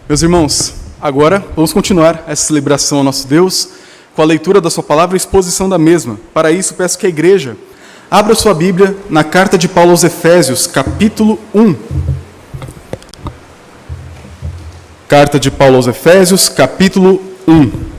Meus irmãos, agora vamos continuar essa celebração ao nosso Deus com a leitura da sua palavra e exposição da mesma. Para isso, peço que a igreja abra sua Bíblia na carta de Paulo aos Efésios, capítulo 1. Carta de Paulo aos Efésios, capítulo 1.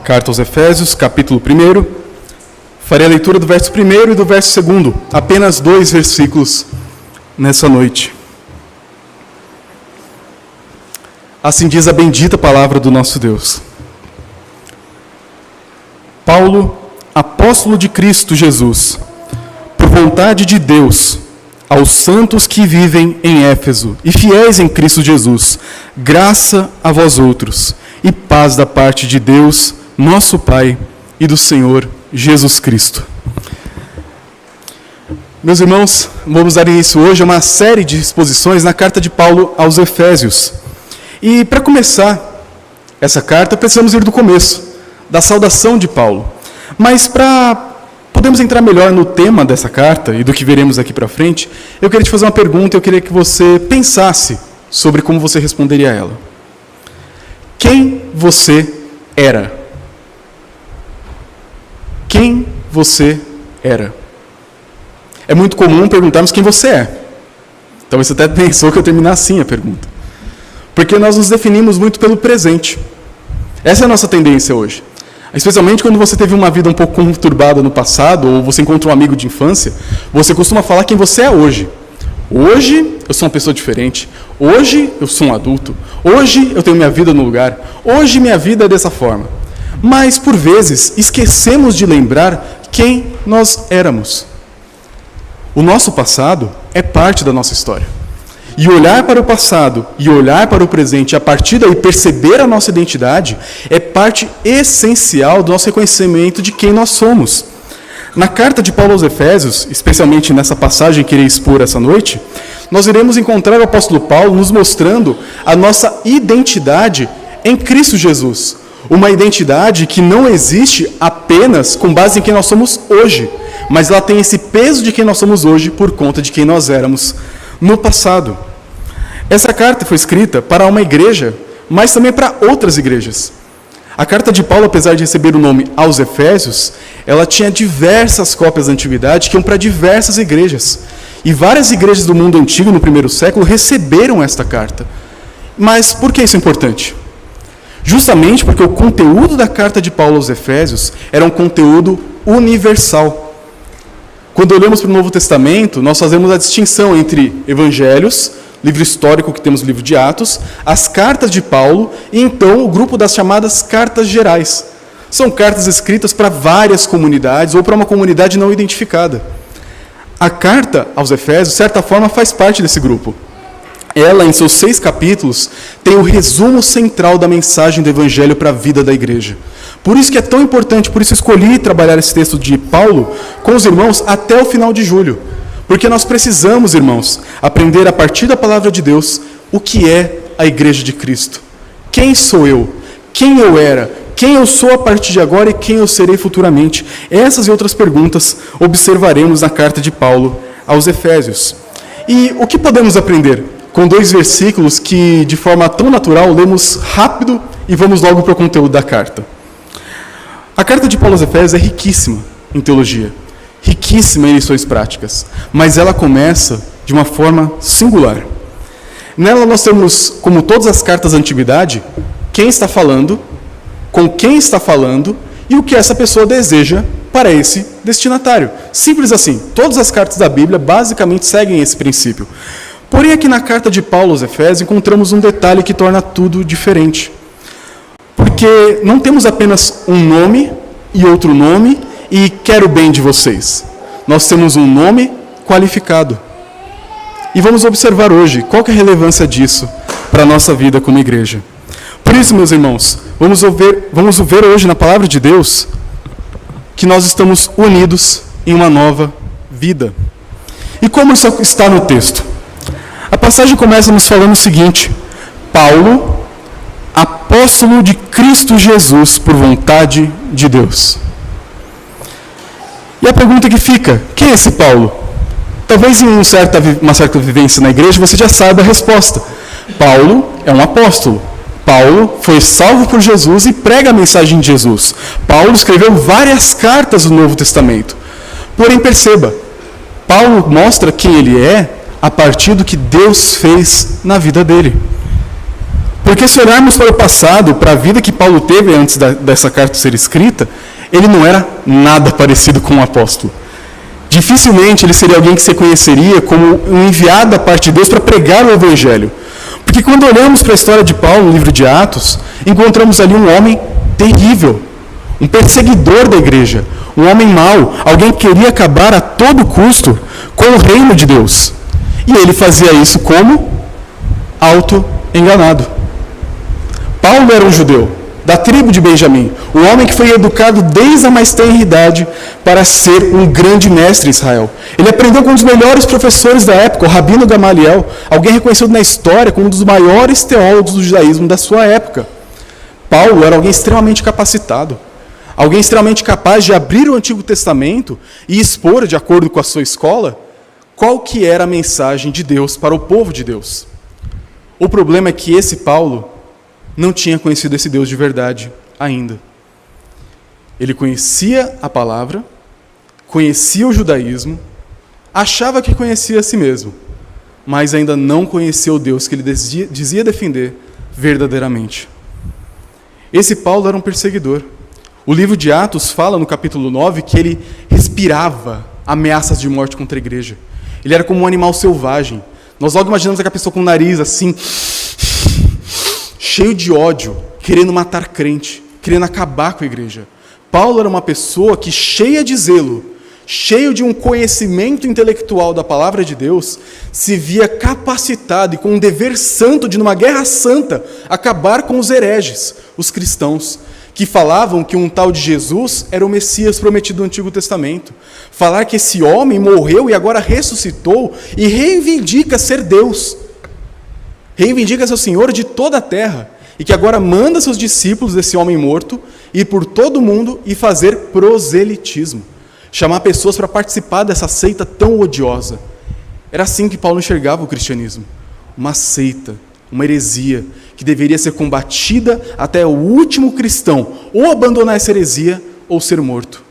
Carta aos Efésios, capítulo 1. Farei a leitura do verso 1 e do verso 2, apenas 2 versículos nessa noite. Assim diz a bendita palavra do nosso Deus. Paulo, apóstolo de Cristo Jesus, por vontade de Deus, aos santos que vivem em Éfeso e fiéis em Cristo Jesus, graça a vós outros e paz da parte de Deus, nosso Pai, e do Senhor Jesus Cristo. Meus irmãos, vamos dar início hoje a uma série de exposições na carta de Paulo aos Efésios. E para começar essa carta, precisamos ir do começo, da saudação de Paulo. Mas para podermos entrar melhor no tema dessa carta e do que veremos aqui para frente, eu queria te fazer uma pergunta, eu queria que você pensasse sobre como você responderia a ela. Quem você era? Quem você era? É muito comum perguntarmos quem você é. Talvez você até pensou que eu terminar assim a pergunta. Porque nós nos definimos muito pelo presente. Essa é a nossa tendência hoje. Especialmente quando você teve uma vida um pouco conturbada no passado, ou você encontra um amigo de infância, você costuma falar quem você é hoje. Hoje eu sou uma pessoa diferente. Hoje eu sou um adulto. Hoje eu tenho minha vida no lugar. Hoje minha vida é dessa forma. Mas, por vezes, esquecemos de lembrar quem nós éramos. O nosso passado é parte da nossa história. E olhar para o passado e olhar para o presente, e a partir daí perceber a nossa identidade, é parte essencial do nosso reconhecimento de quem nós somos. Na carta de Paulo aos Efésios, especialmente nessa passagem que irei expor essa noite, nós iremos encontrar o apóstolo Paulo nos mostrando a nossa identidade em Cristo Jesus. Uma identidade que não existe apenas com base em quem nós somos hoje, mas ela tem esse peso de quem nós somos hoje por conta de quem nós éramos no passado. Essa carta foi escrita para uma igreja, mas também para outras igrejas. A carta de Paulo, apesar de receber o nome aos Efésios, ela tinha diversas cópias da antiguidade que iam para diversas igrejas. E várias igrejas do mundo antigo, no primeiro século, receberam esta carta. Mas por que isso é importante? Justamente porque o conteúdo da carta de Paulo aos Efésios era um conteúdo universal. Quando olhamos para o Novo Testamento, nós fazemos a distinção entre evangelhos, livro histórico que temos o livro de Atos, as cartas de Paulo e então o grupo das chamadas cartas gerais. São cartas escritas para várias comunidades ou para uma comunidade não identificada. A carta aos Efésios, de certa forma, faz parte desse grupo. Ela, em seus 6 capítulos, tem o resumo central da mensagem do Evangelho para a vida da igreja. Por isso que é tão importante, por isso escolhi trabalhar esse texto de Paulo com os irmãos até o final de julho. Porque nós precisamos, irmãos, aprender a partir da palavra de Deus o que é a igreja de Cristo. Quem sou eu? Quem eu era? Quem eu sou a partir de agora e quem eu serei futuramente? Essas e outras perguntas observaremos na carta de Paulo aos Efésios. E o que podemos aprender com 2 versículos que, de forma tão natural, lemos rápido e vamos logo para o conteúdo da carta? A carta de Paulo aos Efésios é riquíssima em teologia, riquíssima em lições práticas, mas ela começa de uma forma singular. Nela nós temos, como todas as cartas da antiguidade, quem está falando, com quem está falando e o que essa pessoa deseja para esse destinatário. Simples assim. Todas as cartas da Bíblia basicamente seguem esse princípio. Porém, aqui na carta de Paulo aos Efésios, encontramos um detalhe que torna tudo diferente. Porque não temos apenas um nome e outro nome e quero o bem de vocês. Nós temos um nome qualificado. E vamos observar hoje qual que é a relevância disso para a nossa vida como igreja. Por isso, meus irmãos, vamos ver hoje na palavra de Deus que nós estamos unidos em uma nova vida. E como isso está no texto? A passagem começa nos falando o seguinte: Paulo, apóstolo de Cristo Jesus por vontade de Deus. E a pergunta que fica: quem é esse Paulo? Talvez em uma certa vivência na igreja você já saiba a resposta. Paulo é um apóstolo. Paulo foi salvo por Jesus e prega a mensagem de Jesus. Paulo escreveu várias cartas do Novo Testamento. Porém, perceba, Paulo mostra quem ele é a partir do que Deus fez na vida dele. Porque se olharmos para o passado, para a vida que Paulo teve antes dessa carta ser escrita, ele não era nada parecido com um apóstolo. Dificilmente ele seria alguém que você conheceria como um enviado da parte de Deus para pregar o Evangelho. Porque quando olhamos para a história de Paulo no livro de Atos, encontramos ali um homem terrível, um perseguidor da igreja, um homem mau, alguém que queria acabar a todo custo com o reino de Deus. E ele fazia isso como? Auto-enganado. Paulo era um judeu, da tribo de Benjamim, um homem que foi educado desde a mais tenra idade para ser um grande mestre em Israel. Ele aprendeu com um dos melhores professores da época, o Rabino Gamaliel, alguém reconhecido na história como um dos maiores teólogos do judaísmo da sua época. Paulo era alguém extremamente capacitado, alguém extremamente capaz de abrir o Antigo Testamento e expor, de acordo com a sua escola, qual que era a mensagem de Deus para o povo de Deus. O problema é que esse Paulo não tinha conhecido esse Deus de verdade ainda. Ele conhecia a palavra, conhecia o judaísmo, achava que conhecia a si mesmo, mas ainda não conhecia o Deus que ele dizia defender verdadeiramente. Esse Paulo era um perseguidor. O livro de Atos fala no capítulo 9 que ele respirava ameaças de morte contra a igreja. Ele era como um animal selvagem. Nós logo imaginamos aquela pessoa com o nariz assim, cheio de ódio, querendo matar crente, querendo acabar com a igreja. Paulo era uma pessoa que, cheia de zelo, cheio de um conhecimento intelectual da palavra de Deus, se via capacitado e com um dever santo de, numa guerra santa, acabar com os hereges, os cristãos, que falavam que um tal de Jesus era o Messias prometido no Antigo Testamento. Falar que esse homem morreu e agora ressuscitou e reivindica ser Deus. Reivindica ser o Senhor de toda a terra e que agora manda seus discípulos desse homem morto ir por todo o mundo e fazer proselitismo. Chamar pessoas para participar dessa seita tão odiosa. Era assim que Paulo enxergava o cristianismo. Uma seita, uma heresia, que deveria ser combatida até o último cristão ou abandonar essa heresia ou ser morto.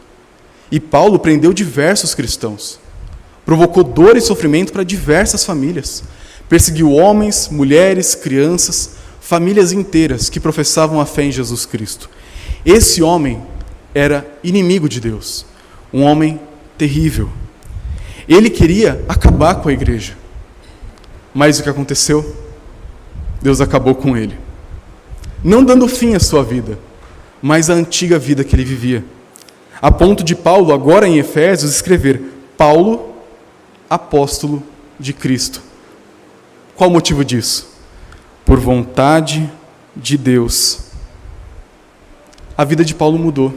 E Paulo prendeu diversos cristãos. Provocou dor e sofrimento para diversas famílias. Perseguiu homens, mulheres, crianças, famílias inteiras que professavam a fé em Jesus Cristo. Esse homem era inimigo de Deus. Um homem terrível. Ele queria acabar com a igreja. Mas o que aconteceu? Deus acabou com ele. Não dando fim à sua vida, mas à antiga vida que ele vivia. A ponto de Paulo, agora em Efésios, escrever: Paulo, apóstolo de Cristo. Qual o motivo disso? Por vontade de Deus. A vida de Paulo mudou.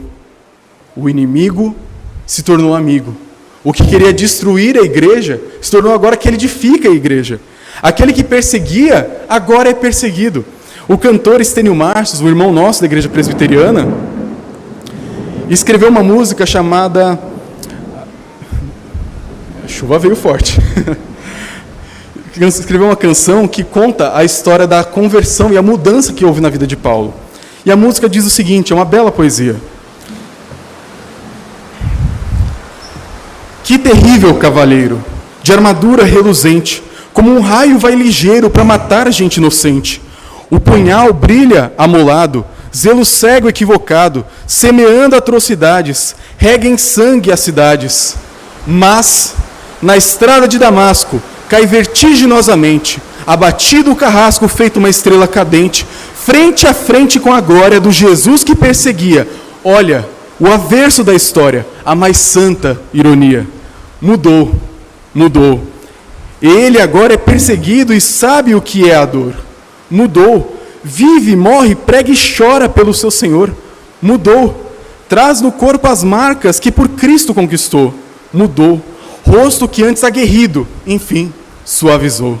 O inimigo se tornou amigo. O que queria destruir a igreja se tornou agora que ele edifica a igreja. Aquele que perseguia, agora é perseguido. O cantor Estênio Marços, o irmão nosso da igreja presbiteriana, escreveu uma música chamada... A chuva veio forte. Escreveu uma canção que conta a história da conversão e a mudança que houve na vida de Paulo. E a música diz o seguinte, é uma bela poesia. Que terrível cavaleiro, de armadura reluzente, como um raio vai ligeiro para matar a gente inocente. O punhal brilha amolado, zelo cego equivocado, semeando atrocidades, rega em sangue as cidades. Mas, na estrada de Damasco, cai vertiginosamente, abatido o carrasco feito uma estrela cadente, frente a frente com a glória do Jesus que perseguia. Olha, o averso da história, a mais santa ironia. Mudou, mudou. Ele agora é perseguido e sabe o que é a dor. Mudou. Vive, morre, prega e chora pelo seu Senhor. Mudou. Traz no corpo as marcas que por Cristo conquistou. Mudou. Rosto que antes aguerrido, enfim, suavizou.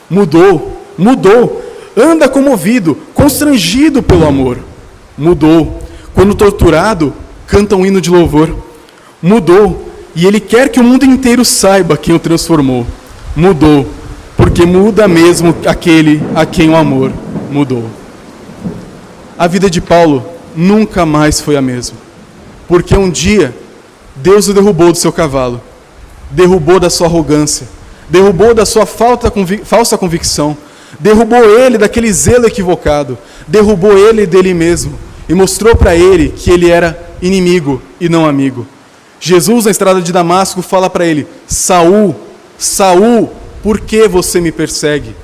Mudou. Anda comovido, constrangido pelo amor. Mudou. Quando torturado, canta um hino de louvor. Mudou. E ele quer que o mundo inteiro saiba quem o transformou. Mudou. Porque muda mesmo aquele a quem o amor mudou. A vida de Paulo nunca mais foi a mesma. Porque um dia, Deus o derrubou do seu cavalo. Derrubou da sua arrogância. Derrubou da sua falsa convicção. Derrubou ele daquele zelo equivocado. Derrubou ele dele mesmo. E mostrou para ele que ele era inimigo e não amigo. Jesus, na estrada de Damasco, fala para ele: Saul, Saul, por que você me persegue?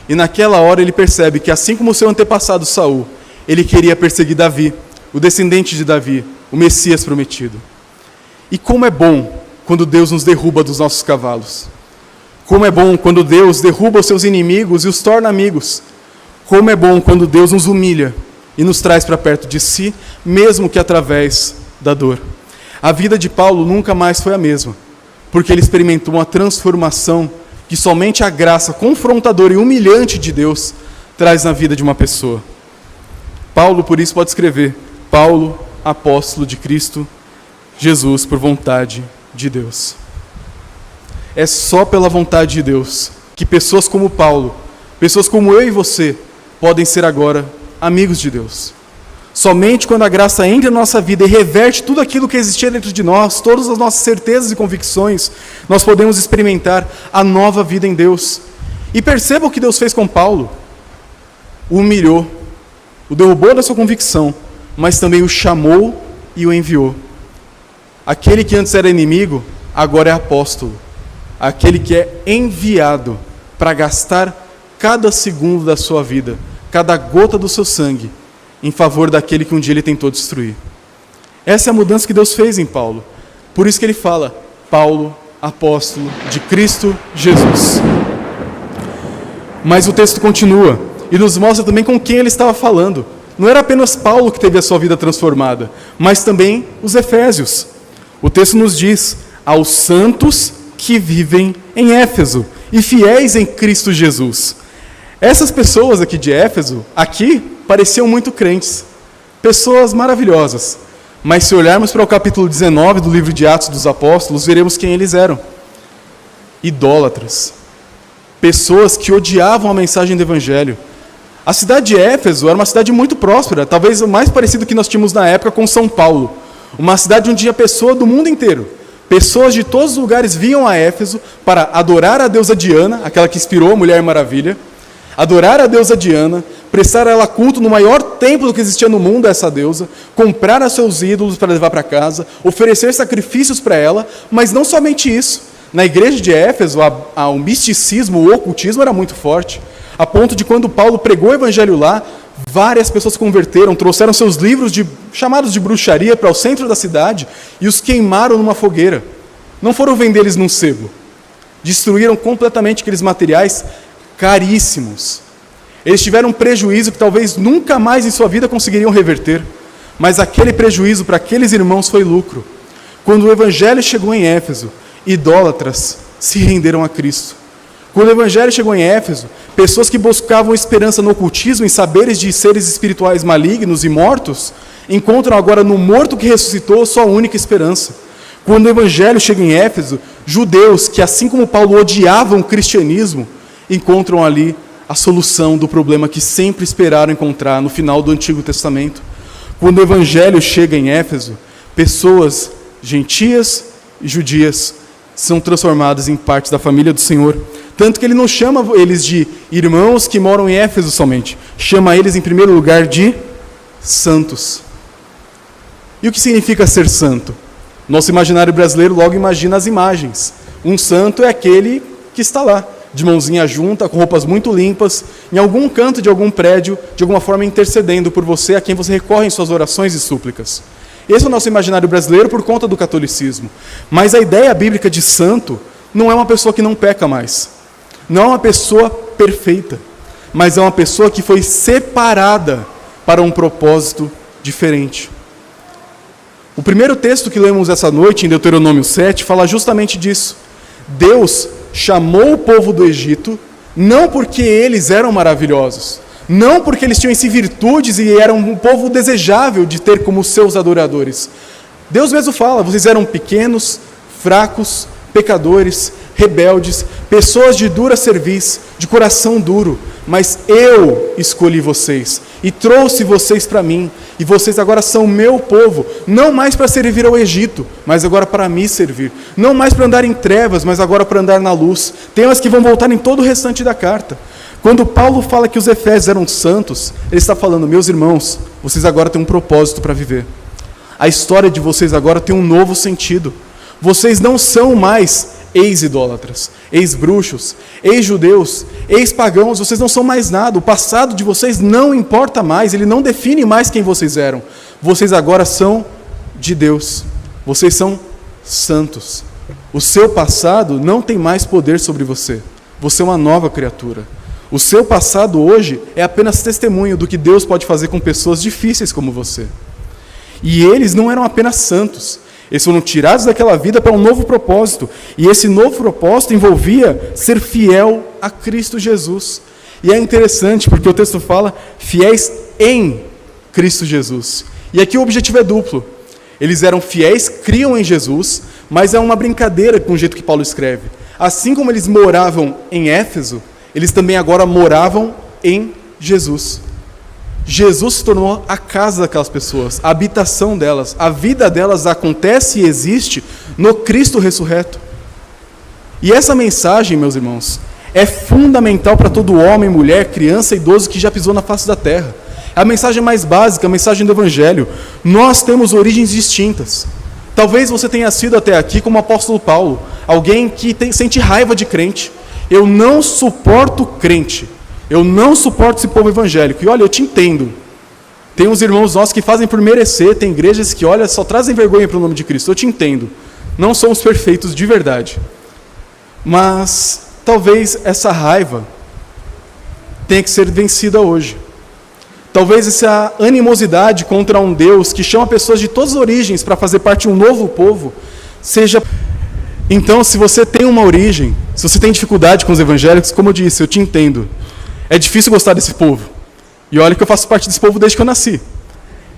E naquela hora ele percebe que, assim como seu antepassado Saul, ele queria perseguir Davi, o descendente de Davi, o Messias prometido. E como é bom quando Deus nos derruba dos nossos cavalos. Como é bom quando Deus derruba os seus inimigos e os torna amigos. Como é bom quando Deus nos humilha e nos traz para perto de si, mesmo que através da dor. A vida de Paulo nunca mais foi a mesma, porque ele experimentou uma transformação que somente a graça confrontadora e humilhante de Deus traz na vida de uma pessoa. Paulo, por isso, pode escrever: Paulo, apóstolo de Cristo Jesus, por vontade de Deus. É só pela vontade de Deus que pessoas como Paulo, pessoas como eu e você, podem ser agora amigos de Deus. Somente quando a graça entra na nossa vida e reverte tudo aquilo que existia dentro de nós, todas as nossas certezas e convicções, nós podemos experimentar a nova vida em Deus. E perceba o que Deus fez com Paulo. O humilhou, o derrubou da sua convicção, mas também o chamou e o enviou. Aquele que antes era inimigo, agora é apóstolo. Aquele que é enviado para gastar cada segundo da sua vida, cada gota do seu sangue, em favor daquele que um dia ele tentou destruir. Essa é a mudança que Deus fez em Paulo. Por isso que ele fala: Paulo, apóstolo de Cristo Jesus. Mas o texto continua e nos mostra também com quem ele estava falando. Não era apenas Paulo que teve a sua vida transformada, mas também os efésios. O texto nos diz: aos santos que vivem em Éfeso e fiéis em Cristo Jesus. Essas pessoas aqui de Éfeso, pareciam muito crentes, pessoas maravilhosas. Mas se olharmos para o capítulo 19 do livro de Atos dos Apóstolos, veremos quem eles eram. Idólatras. Pessoas que odiavam a mensagem do Evangelho. A cidade de Éfeso era uma cidade muito próspera, talvez o mais parecido que nós tínhamos na época com São Paulo. Uma cidade onde tinha pessoas do mundo inteiro. Pessoas de todos os lugares vinham a Éfeso para adorar a deusa Diana, aquela que inspirou a Mulher Maravilha, adorar a deusa Diana, prestar a ela culto no maior templo que existia no mundo, essa deusa, comprar os seus ídolos para levar para casa, oferecer sacrifícios para ela, mas não somente isso. Na igreja de Éfeso, o misticismo, o ocultismo era muito forte, a ponto de quando Paulo pregou o evangelho lá, várias pessoas se converteram, trouxeram seus livros chamados de bruxaria para o centro da cidade e os queimaram numa fogueira. Não foram vender eles num sebo. Destruíram completamente aqueles materiais caríssimos. Eles tiveram um prejuízo que talvez nunca mais em sua vida conseguiriam reverter, mas aquele prejuízo para aqueles irmãos foi lucro. Quando o evangelho chegou em Éfeso, idólatras se renderam a Cristo. Quando o evangelho chegou em Éfeso, pessoas que buscavam esperança no ocultismo, em saberes de seres espirituais malignos e mortos, encontram agora no morto que ressuscitou sua única esperança. Quando o evangelho chega em Éfeso, judeus que, assim como Paulo, odiavam o cristianismo, encontram ali a solução do problema que sempre esperaram encontrar no final do Antigo Testamento. Quando o evangelho chega em Éfeso, pessoas gentias e judias são transformadas em parte da família do Senhor. Tanto que ele não chama eles de irmãos que moram em Éfeso somente. Chama eles, em primeiro lugar, de santos. E o que significa ser santo? Nosso imaginário brasileiro logo imagina as imagens. Um santo é aquele que está lá, de mãozinha junta, com roupas muito limpas, em algum canto de algum prédio, de alguma forma intercedendo por você, a quem você recorre em suas orações e súplicas. Esse é o nosso imaginário brasileiro por conta do catolicismo. Mas a ideia bíblica de santo não é uma pessoa que não peca mais. Não é uma pessoa perfeita, mas é uma pessoa que foi separada para um propósito diferente. O primeiro texto que lemos essa noite, em Deuteronômio 7, fala justamente disso. Deus chamou o povo do Egito, não porque eles eram maravilhosos, não porque eles tinham em si virtudes e eram um povo desejável de ter como seus adoradores. Deus mesmo fala, vocês eram pequenos, fracos, pecadores, rebeldes, pessoas de dura cerviz, de coração duro, mas eu escolhi vocês e trouxe vocês para mim, e vocês agora são meu povo, não mais para servir ao Egito, mas agora para me servir, não mais para andar em trevas, mas agora para andar na luz. Temas que vão voltar em todo o restante da carta. Quando Paulo fala que os efésios eram santos, ele está falando, meus irmãos, vocês agora têm um propósito para viver. A história de vocês agora tem um novo sentido. Vocês não são mais ex-idólatras, ex-bruxos, ex-judeus, ex-pagãos, vocês não são mais nada. O passado de vocês não importa mais, ele não define mais quem vocês eram. Vocês agora são de Deus, vocês são santos. O seu passado não tem mais poder sobre você, você é uma nova criatura. O seu passado hoje é apenas testemunho do que Deus pode fazer com pessoas difíceis como você. E eles não eram apenas santos, eles foram tirados daquela vida para um novo propósito. E esse novo propósito envolvia ser fiel a Cristo Jesus. E é interessante porque o texto fala fiéis em Cristo Jesus. E aqui o objetivo é duplo. Eles eram fiéis, criam em Jesus, mas é uma brincadeira com o jeito que Paulo escreve. Assim como eles moravam em Éfeso, eles também agora moravam em Jesus. Jesus se tornou a casa daquelas pessoas, a habitação delas, a vida delas acontece e existe no Cristo ressurreto. E essa mensagem, meus irmãos, é fundamental para todo homem, mulher, criança, idoso que já pisou na face da terra. É a mensagem mais básica, a mensagem do Evangelho. Nós temos origens distintas. Talvez você tenha sido até aqui como o apóstolo Paulo, alguém que sente raiva de crente. Eu não suporto crente. Eu não suporto esse povo evangélico. E olha, eu te entendo. Tem uns irmãos nossos que fazem por merecer, tem igrejas que, olha, só trazem vergonha para o nome de Cristo. Eu te entendo. Não somos perfeitos de verdade. Mas talvez essa raiva tenha que ser vencida hoje. Talvez essa animosidade contra um Deus que chama pessoas de todas as origens para fazer parte de um novo povo seja... Então, se você tem uma origem, se você tem dificuldade com os evangélicos, como eu disse, eu te entendo. É difícil gostar desse povo. E olha que eu faço parte desse povo desde que eu nasci.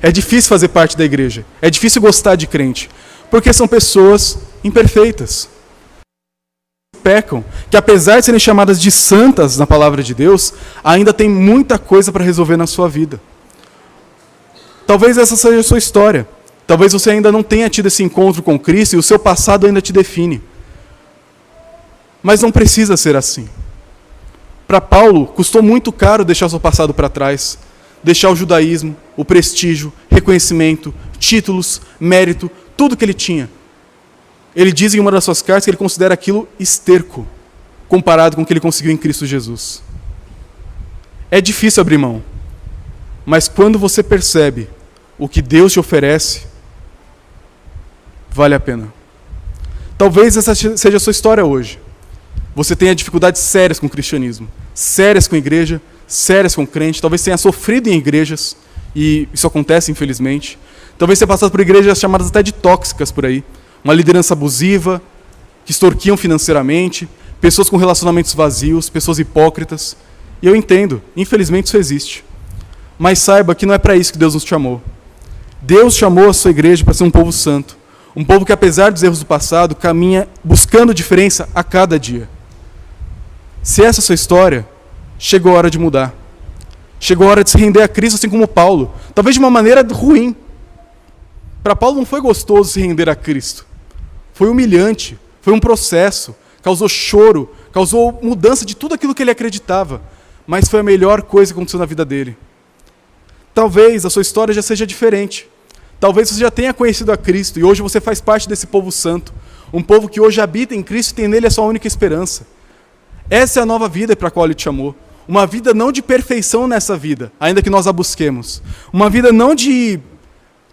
É difícil fazer parte da igreja. É difícil gostar de crente. Porque são pessoas imperfeitas. Pecam. Que apesar de serem chamadas de santas na palavra de Deus, ainda tem muita coisa para resolver na sua vida. Talvez essa seja a sua história. Talvez você ainda não tenha tido esse encontro com Cristo e o seu passado ainda te define. Mas não precisa ser assim. Para Paulo, custou muito caro deixar o seu passado para trás, deixar o judaísmo, o prestígio, reconhecimento, títulos, mérito, tudo que ele tinha. Ele diz em uma das suas cartas que ele considera aquilo esterco, comparado com o que ele conseguiu em Cristo Jesus. É difícil abrir mão, mas quando você percebe o que Deus te oferece, vale a pena. Talvez essa seja a sua história hoje. Você tenha dificuldades sérias com o cristianismo, sérias com a igreja, sérias com o crente, talvez tenha sofrido em igrejas, e isso acontece infelizmente. Talvez tenha passado por igrejas chamadas até de tóxicas por aí, uma liderança abusiva, que extorquiam financeiramente, pessoas com relacionamentos vazios, pessoas hipócritas. E eu entendo, infelizmente isso existe. Mas saiba que não é para isso que Deus nos chamou. Deus chamou a sua igreja para ser um povo santo, um povo que apesar dos erros do passado, caminha buscando diferença a cada dia. Se essa é a sua história, chegou a hora de mudar. Chegou a hora de se render a Cristo, assim como Paulo. Talvez de uma maneira ruim. Para Paulo não foi gostoso se render a Cristo. Foi humilhante, foi um processo, causou choro, causou mudança de tudo aquilo que ele acreditava. Mas foi a melhor coisa que aconteceu na vida dele. Talvez a sua história já seja diferente. Talvez você já tenha conhecido a Cristo e hoje você faz parte desse povo santo. Um povo que hoje habita em Cristo e tem nele a sua única esperança. Essa é a nova vida para a qual Ele te chamou. Uma vida não de perfeição nessa vida, ainda que nós a busquemos. Uma vida não de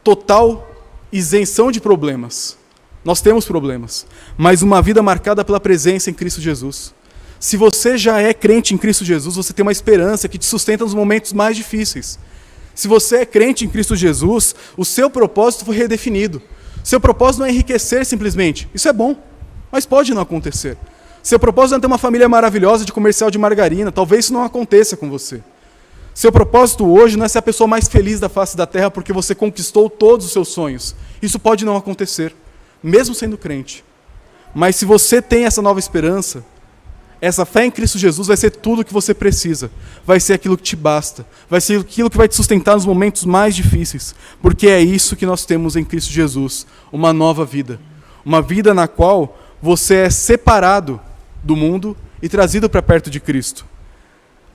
total isenção de problemas. Nós temos problemas. Mas uma vida marcada pela presença em Cristo Jesus. Se você já é crente em Cristo Jesus, você tem uma esperança que te sustenta nos momentos mais difíceis. Se você é crente em Cristo Jesus, o seu propósito foi redefinido. Seu propósito não é enriquecer simplesmente. Isso é bom, mas pode não acontecer. Seu propósito não é ter uma família maravilhosa de comercial de margarina. Talvez isso não aconteça com você. Seu propósito hoje não é ser a pessoa mais feliz da face da terra porque você conquistou todos os seus sonhos. Isso pode não acontecer, mesmo sendo crente. Mas se você tem essa nova esperança, essa fé em Cristo Jesus vai ser tudo o que você precisa. Vai ser aquilo que te basta. Vai ser aquilo que vai te sustentar nos momentos mais difíceis. Porque é isso que nós temos em Cristo Jesus. Uma nova vida. Uma vida na qual você é separado do mundo e trazido para perto de Cristo.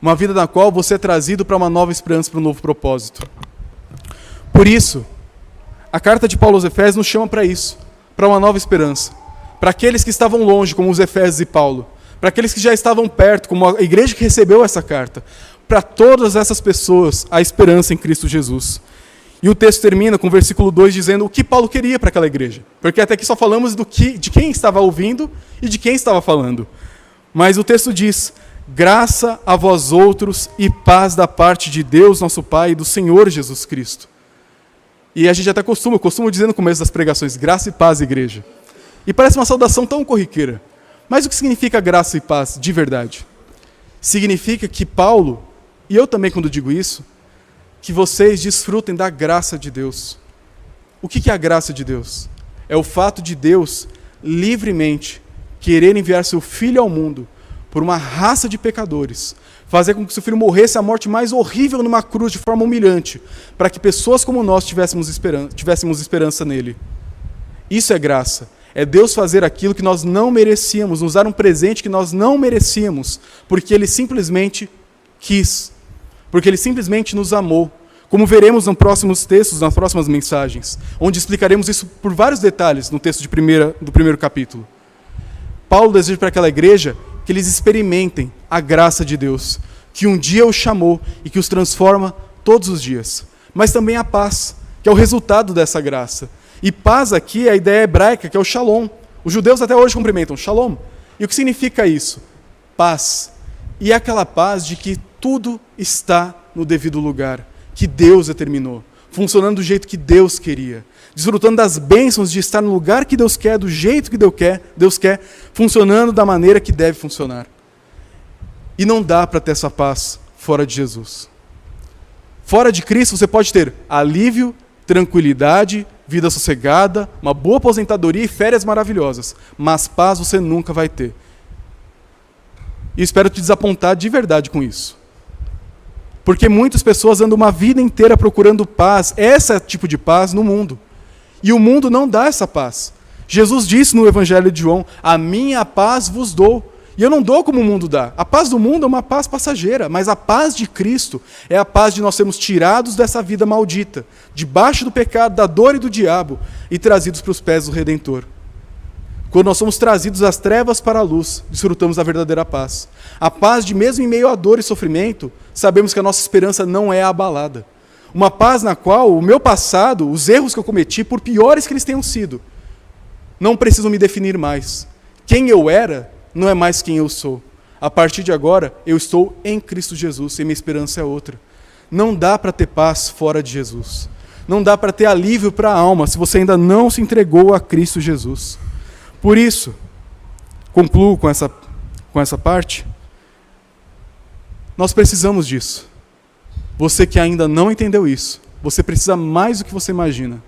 Uma vida na qual você é trazido para uma nova esperança, para um novo propósito. Por isso, a carta de Paulo aos Efésios nos chama para isso, para uma nova esperança. Para aqueles que estavam longe, como os Efésios e Paulo. Para aqueles que já estavam perto, como a igreja que recebeu essa carta. Para todas essas pessoas, a esperança em Cristo Jesus. E o texto termina com o versículo 2 dizendo o que Paulo queria para aquela igreja. Porque até aqui só falamos de quem estava ouvindo e de quem estava falando. Mas o texto diz: graça a vós outros e paz da parte de Deus, nosso Pai, e do Senhor Jesus Cristo. E a gente até eu costumo dizer no começo das pregações, graça e paz, igreja. E parece uma saudação tão corriqueira. Mas o que significa graça e paz de verdade? Significa que Paulo, e eu também quando digo isso, que vocês desfrutem da graça de Deus. O que é a graça de Deus? É o fato de Deus livremente querer enviar seu Filho ao mundo por uma raça de pecadores, fazer com que seu Filho morresse a morte mais horrível numa cruz de forma humilhante, para que pessoas como nós tivéssemos esperança nele. Isso é graça. É Deus fazer aquilo que nós não merecíamos, nos dar um presente que nós não merecíamos, porque Ele simplesmente quis, porque Ele simplesmente nos amou. Como veremos nos próximos textos, nas próximas mensagens, onde explicaremos isso por vários detalhes no texto do primeiro capítulo. Paulo deseja para aquela igreja que eles experimentem a graça de Deus, que um dia os chamou e que os transforma todos os dias. Mas também a paz, que é o resultado dessa graça. E paz aqui é a ideia hebraica, que é o shalom. Os judeus até hoje cumprimentam shalom. E o que significa isso? Paz. E é aquela paz de que tudo está no devido lugar, que Deus determinou, funcionando do jeito que Deus queria, desfrutando das bênçãos de estar no lugar que Deus quer, do jeito que Deus quer, funcionando da maneira que deve funcionar. E não dá para ter essa paz fora de Jesus. Fora de Cristo você pode ter alívio, tranquilidade, vida sossegada, uma boa aposentadoria e férias maravilhosas, mas paz você nunca vai ter. E espero te desapontar de verdade com isso. Porque muitas pessoas andam uma vida inteira procurando paz, esse tipo de paz no mundo. E o mundo não dá essa paz. Jesus disse no Evangelho de João: a minha paz vos dou. E eu não dou como o mundo dá. A paz do mundo é uma paz passageira, mas a paz de Cristo é a paz de nós sermos tirados dessa vida maldita, debaixo do pecado, da dor e do diabo, e trazidos para os pés do Redentor. Quando nós somos trazidos das trevas para a luz, desfrutamos da verdadeira paz. A paz de mesmo em meio à dor e sofrimento, sabemos que a nossa esperança não é abalada. Uma paz na qual o meu passado, os erros que eu cometi, por piores que eles tenham sido, não precisam me definir mais. Quem eu era não é mais quem eu sou. A partir de agora, eu estou em Cristo Jesus e minha esperança é outra. Não dá para ter paz fora de Jesus. Não dá para ter alívio para a alma se você ainda não se entregou a Cristo Jesus. Por isso, concluo com essa parte, nós precisamos disso. Você que ainda não entendeu isso, você precisa mais do que você imagina,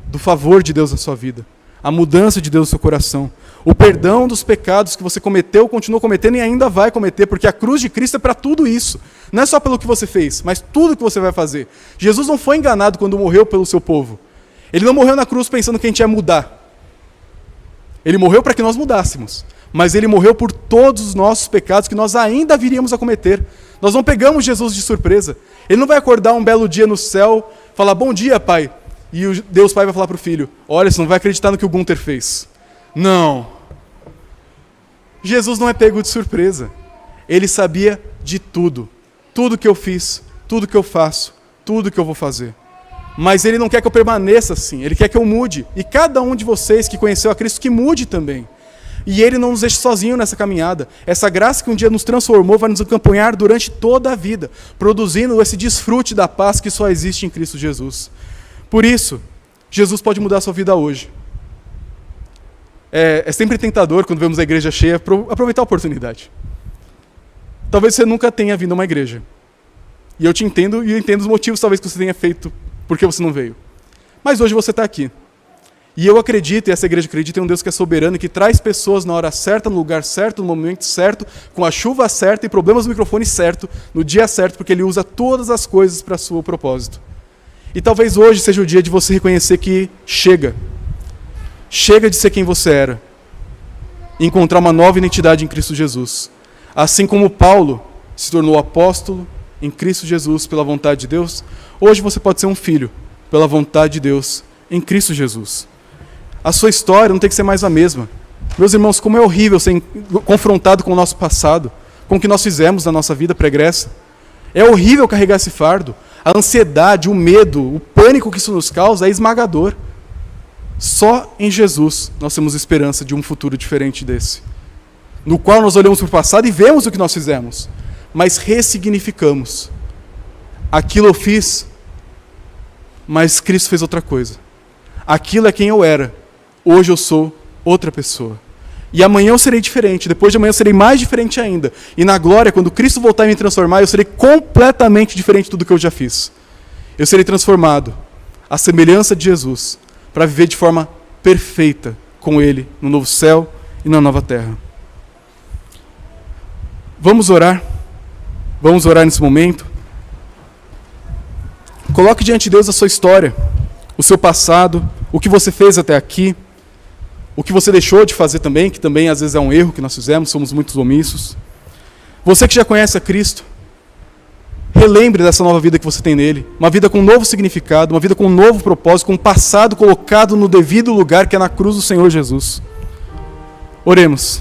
do favor de Deus na sua vida, a mudança de Deus no seu coração, o perdão dos pecados que você cometeu, continuou cometendo e ainda vai cometer, porque a cruz de Cristo é para tudo isso. Não é só pelo que você fez, mas tudo que você vai fazer. Jesus não foi enganado quando morreu pelo seu povo. Ele não morreu na cruz pensando que a gente ia mudar. Ele morreu para que nós mudássemos. Mas ele morreu por todos os nossos pecados que nós ainda viríamos a cometer. Nós não pegamos Jesus de surpresa. Ele não vai acordar um belo dia no céu, falar, bom dia, pai. E o Deus Pai vai falar para o filho, olha, você não vai acreditar no que o Gunther fez. Não. Jesus não é pego de surpresa. Ele sabia de tudo. Tudo que eu fiz, tudo que eu faço, tudo que eu vou fazer. Mas Ele não quer que eu permaneça assim. Ele quer que eu mude. E cada um de vocês que conheceu a Cristo, que mude também. E Ele não nos deixe sozinho nessa caminhada. Essa graça que um dia nos transformou vai nos acompanhar durante toda a vida, produzindo esse desfrute da paz que só existe em Cristo Jesus. Por isso, Jesus pode mudar a sua vida hoje. É sempre tentador, quando vemos a igreja cheia, aproveitar a oportunidade. Talvez você nunca tenha vindo a uma igreja. E eu te entendo, e eu entendo os motivos talvez que você tenha feito, porque você não veio. Mas hoje você está aqui. E eu acredito, e essa igreja acredita em um Deus que é soberano, que traz pessoas na hora certa, no lugar certo, no momento certo, com a chuva certa e problemas no microfone certo, no dia certo, porque Ele usa todas as coisas para o seu propósito. E talvez hoje seja o dia de você reconhecer que chega. Chega de ser quem você era. E encontrar uma nova identidade em Cristo Jesus. Assim como Paulo se tornou apóstolo em Cristo Jesus pela vontade de Deus, hoje você pode ser um filho pela vontade de Deus em Cristo Jesus. A sua história não tem que ser mais a mesma. Meus irmãos, como é horrível ser confrontado com o nosso passado, com o que nós fizemos na nossa vida pregressa. É horrível carregar esse fardo. A ansiedade, o medo, o pânico que isso nos causa é esmagador. Só em Jesus nós temos esperança de um futuro diferente desse, no qual nós olhamos para o passado e vemos o que nós fizemos, mas ressignificamos. Aquilo eu fiz, mas Cristo fez outra coisa. Aquilo é quem eu era, hoje eu sou outra pessoa. E amanhã eu serei diferente, depois de amanhã eu serei mais diferente ainda. E na glória, quando Cristo voltar a me transformar, eu serei completamente diferente de tudo que eu já fiz. Eu serei transformado à semelhança de Jesus, para viver de forma perfeita com Ele, no novo céu e na nova terra. Vamos orar? Vamos orar nesse momento? Coloque diante de Deus a sua história, o seu passado, o que você fez até aqui, o que você deixou de fazer também, que também às vezes é um erro que nós fizemos, somos muito omissos. Você que já conhece a Cristo, relembre dessa nova vida que você tem nele, uma vida com um novo significado, uma vida com um novo propósito, com um passado colocado no devido lugar que é na cruz do Senhor Jesus. Oremos.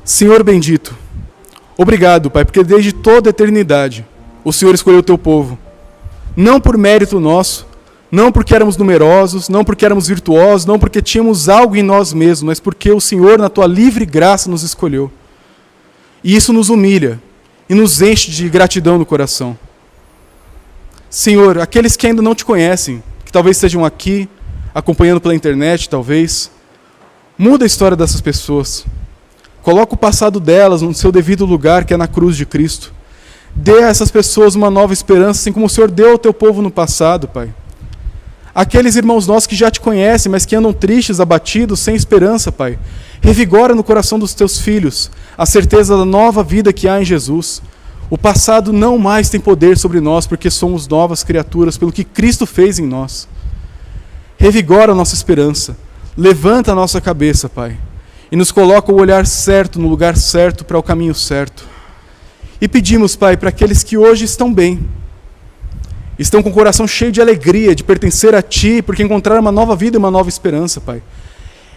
Senhor bendito, obrigado, Pai, porque desde toda a eternidade o Senhor escolheu o teu povo, não por mérito nosso, não porque éramos numerosos, não porque éramos virtuosos, não porque tínhamos algo em nós mesmos, mas porque o Senhor, na tua livre graça, nos escolheu. E isso nos humilha e nos enche de gratidão no coração. Senhor, aqueles que ainda não te conhecem, que talvez estejam aqui, acompanhando pela internet, talvez, muda a história dessas pessoas. Coloca o passado delas no seu devido lugar, que é na cruz de Cristo. Dê a essas pessoas uma nova esperança, assim como o Senhor deu ao teu povo no passado, Pai. Aqueles irmãos nossos que já te conhecem, mas que andam tristes, abatidos, sem esperança, Pai. Revigora no coração dos teus filhos a certeza da nova vida que há em Jesus. O passado não mais tem poder sobre nós, porque somos novas criaturas, pelo que Cristo fez em nós. Revigora a nossa esperança. Levanta a nossa cabeça, Pai. E nos coloca o olhar certo, no lugar certo, para o caminho certo. E pedimos, Pai, para aqueles que hoje estão bem, estão com o coração cheio de alegria, de pertencer a Ti, porque encontraram uma nova vida e uma nova esperança, Pai.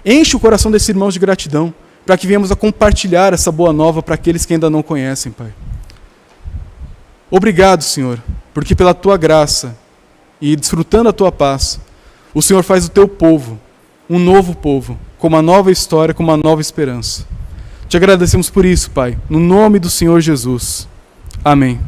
Enche o coração desses irmãos de gratidão, para que venhamos a compartilhar essa boa nova para aqueles que ainda não conhecem, Pai. Obrigado, Senhor, porque pela Tua graça e desfrutando a Tua paz, o Senhor faz o Teu povo um novo povo, com uma nova história, com uma nova esperança. Te agradecemos por isso, Pai, no nome do Senhor Jesus. Amém.